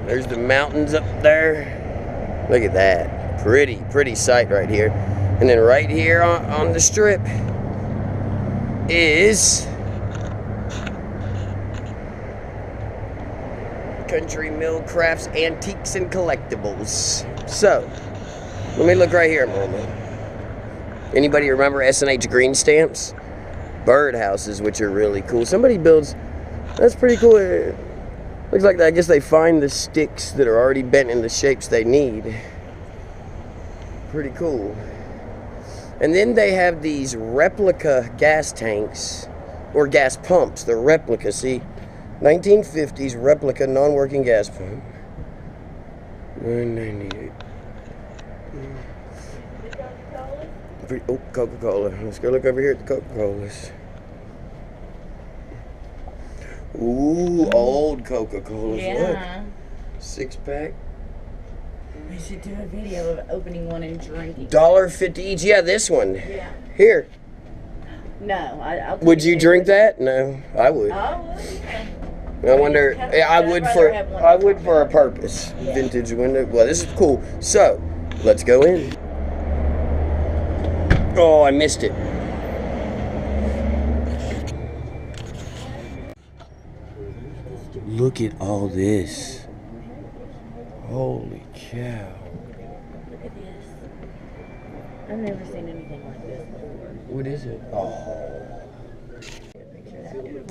There's the mountains up there. Look at that. Pretty sight right here. And then right here on the strip is Country Mill Crafts, Antiques, and Collectibles. So, let me look right here a moment. Anybody remember S&H green stamps? Birdhouses, which are really cool. Somebody builds, that's pretty cool. Looks like, I guess they find the sticks that are already bent in the shapes they need. Pretty cool. And then they have these replica gas tanks, or gas pumps. They're replica, see? 1950s replica non-working gas pump. $9.98. Oh, Coca-Cola. Let's go look over here at the Coca-Colas. Ooh, old Coca-Colas. Yeah. Look. 6-pack. We should do a video of opening one and drinking. $1.50 each. Yeah, this one. Yeah. Here. No, I'll Would you drink that? No, I would. I would. I wonder. I would for a purpose. Yeah. Vintage window. Well, this is cool. So, let's go in. Oh, I missed it. Look at all this. Holy cow. Look at this. I've never seen anything like this before. What is it? Oh.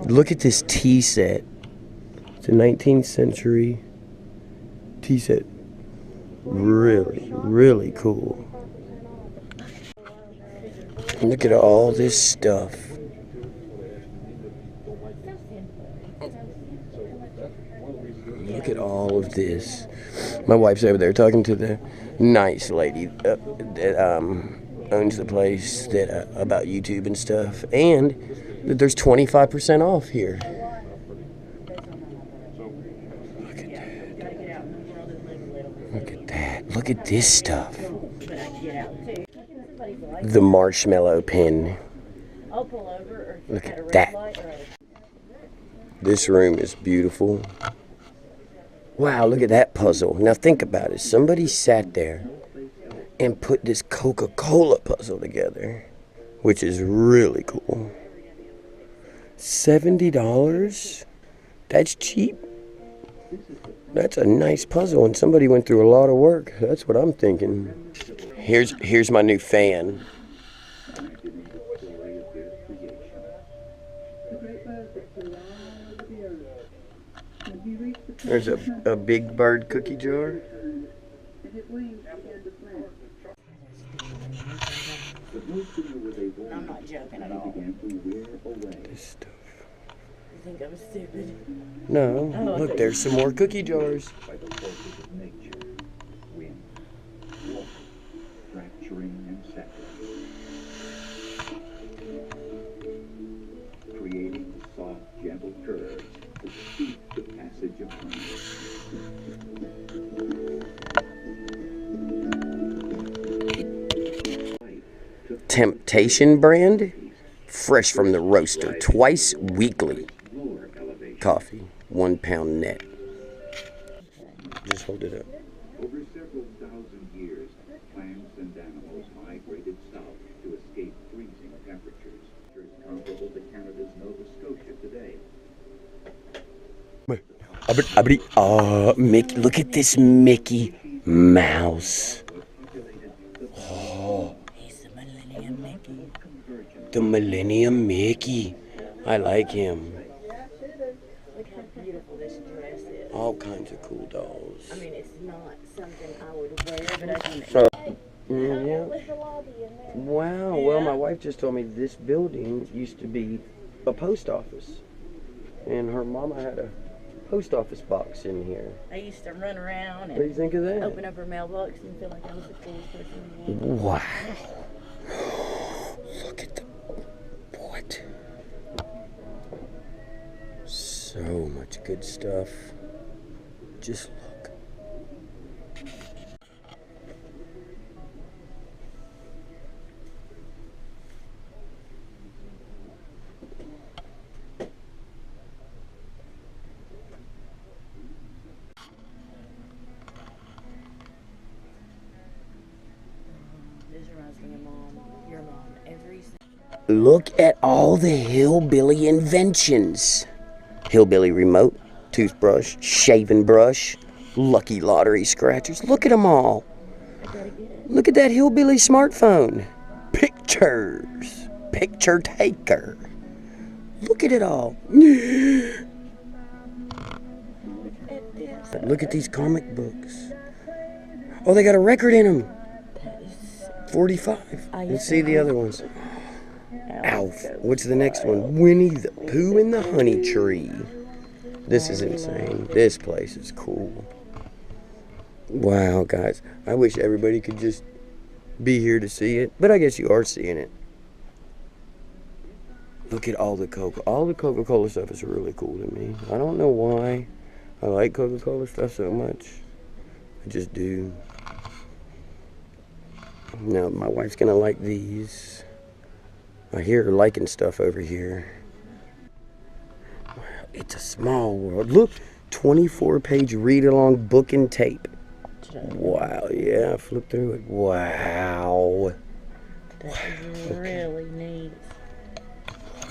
Look at this tea set. It's a 19th century tea set. Really cool. Look at all this stuff. Look at all of this. My wife's over there talking to the nice lady that owns the place that about YouTube and stuff, and that there's 25% off here. Look at that. Look at that. Look at this stuff. The marshmallow pin. Look at that. This room is beautiful. Wow, look at that puzzle. Now think about it. Somebody sat there and put this Coca-Cola puzzle together, which is really cool. $70? That's cheap. That's a nice puzzle, and somebody went through a lot of work. That's what I'm thinking. Here's my new fan. There's a Big Bird cookie jar. I'm not joking at all. This stuff. You think I'm stupid? No, look, there's some more cookie jars. Creating soft, gentle curves to speed the passage of time. Temptation brand, fresh from the roaster, twice weekly. Coffee, 1 pound net. Just hold it up. Over several thousand years, plants and animals migrated south to escape freezing temperatures. Comparable to Canada's Nova Scotia today. Mickey, look at this Mickey Mouse. Oh, He's the Millennium Mickey. the Millennium Mickey. I like him. Look how beautiful this dress is. All kinds of cool dolls. I mean, it's not something I would wear, but I can. Yeah. Wow. Well, my wife just told me this building used to be a post office, and her mama had a post office box in here. I used to run around What do you and think of that? open up her mailbox and feel like I was the coolest person in the world. Wow. Look at the what? So much good stuff. Just look. Look at all the hillbilly inventions. Hillbilly remote, toothbrush, shaving brush, lucky lottery scratchers. Look at them all. Look at that hillbilly smartphone. Pictures. Picture taker. Look at it all. Look at these comic books. Oh, they got a record in them. 45. Let's see the other ones. Alf. What's the next one? Winnie the Pooh and the Honey Tree. This is insane. This place is cool. Wow, guys. I wish everybody could just be here to see it, but I guess you are seeing it. Look at all the Coca-Cola stuff is really cool to me. I don't know why I like Coca-Cola stuff so much. I just do. Now, my wife's gonna like these. I hear her liking stuff over here. Wow, it's a small world. Look, 24-page read-along book and tape. Wow, yeah, flip through it. Wow. That is really neat.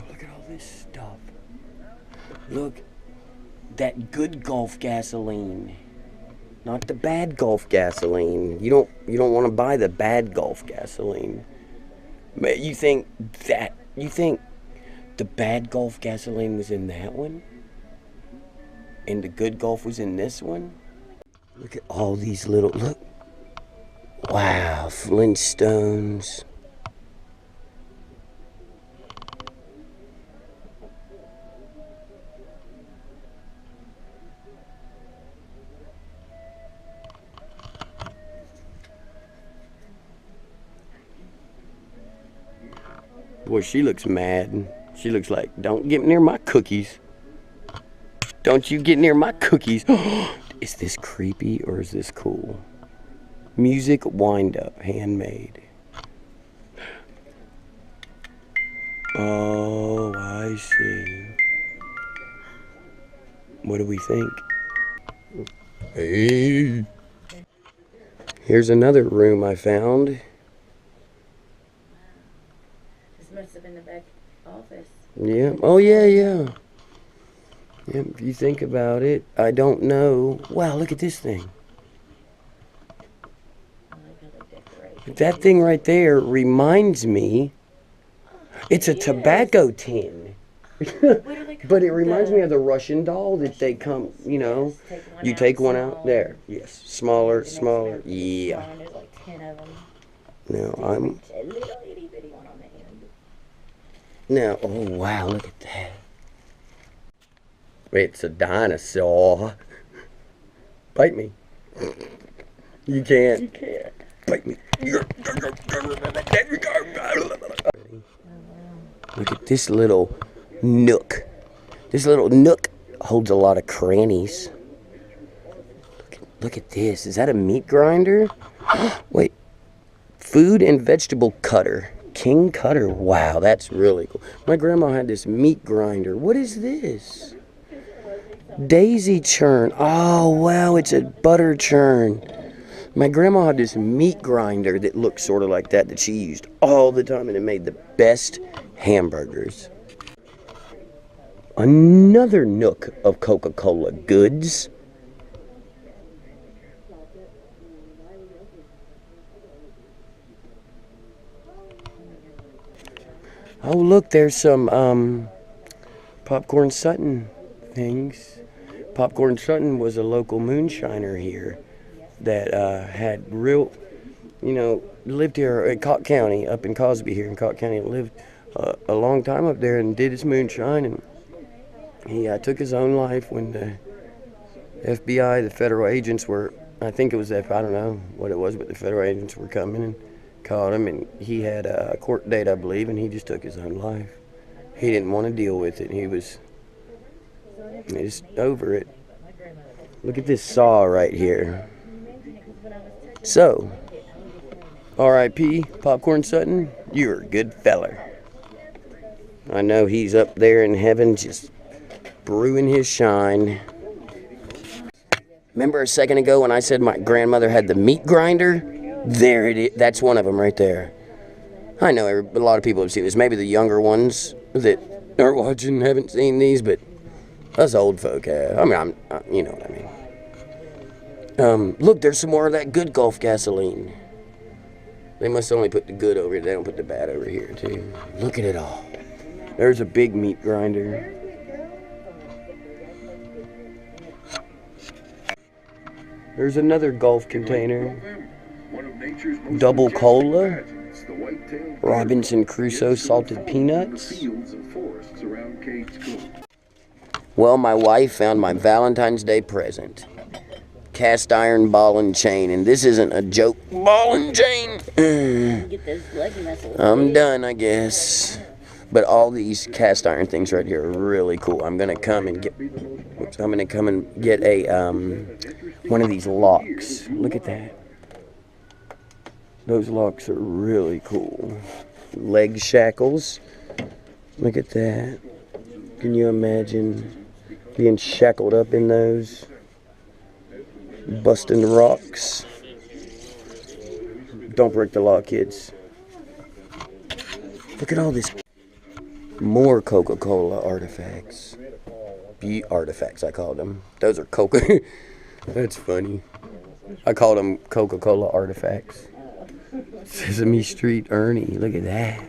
Look at all this stuff. Look, that good Gulf gasoline. Not the bad Gulf gasoline. You don't want to buy the bad Gulf gasoline. You think the bad Gulf gasoline was in that one? And the good Gulf was in this one? Look at all these little, look. Wow, Flintstones. Boy, she looks mad. She looks like, don't get near my cookies. Don't you get near my cookies. Is this creepy or is this cool? Music wind-up, handmade. Oh, I see. What do we think? Hey. Here's another room I found. This must have been the back office. Yeah. Oh, yeah, yeah. Yeah, if you think about it, I don't know. Wow, look at this thing. I like how they decorate. That thing right there reminds me, it's a tobacco tin. But it reminds me of the Russian doll that they come, you know, you take one out, there, yes, smaller, yeah. There's like 10 of them. Now, A little itty bitty one on the end. now, oh wow, look at that. It's a dinosaur. Bite me. You can't. You can't. Bite me. Look at this little nook. This little nook holds a lot of crannies. Look at this. Is that a meat grinder? Wait. Food and vegetable cutter. King cutter. Wow, that's really cool. My grandma had this meat grinder. What is this? Daisy churn. Oh, wow, it's a butter churn. My grandma had this meat grinder that looked sort of like that she used all the time, and it made the best hamburgers. Another nook of Coca-Cola goods. Oh, look, there's some Popcorn Sutton things. Popcorn Sutton was a local moonshiner here that had real, you know, lived here in Cott County, up in Cosby here in Cott County, lived a long time up there and did his moonshine, and he took his own life when the FBI, the federal agents were, I think it was, I don't know what it was, but the federal agents were coming and caught him, and he had a court date, I believe, and he just took his own life. He didn't want to deal with it. He was just over it. Look at this saw right here. So, R.I.P. Popcorn Sutton, you're a good feller. I know he's up there in heaven just brewing his shine. Remember a second ago when I said my grandmother had the meat grinder? There it is. That's one of them right there. I know a lot of people have seen this. Maybe the younger ones that are watching haven't seen these, but us old folk have. I mean, you know what I mean. Look, there's some more of that good Gulf gasoline. They must only put the good over here. They don't put the bad over here, too. Look at it all. There's a big meat grinder. There's another Gulf container. Double cola. Robinson Crusoe salted peanuts. Well, my wife found my Valentine's Day present. Cast iron ball and chain. And this isn't a joke. Ball and chain. Get those leg muscles. I'm done, I guess. But all these cast iron things right here are really cool. I'm gonna come and get a one of these locks. Look at that. Those locks are really cool. Leg shackles. Look at that. Can you imagine being shackled up in those? Busting rocks. Don't break the lock, kids. Look at all this. More Coca-Cola artifacts. Artifacts, I called them. Those are Coca. That's funny. I called them Coca-Cola artifacts. Sesame Street Ernie. Look at that.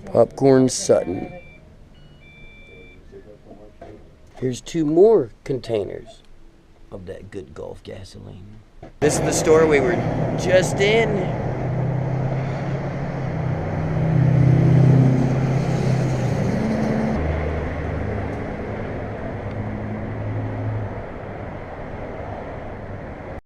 Popcorn Sutton. Here's 2 more containers of that good Gulf gasoline. This is the store we were just in.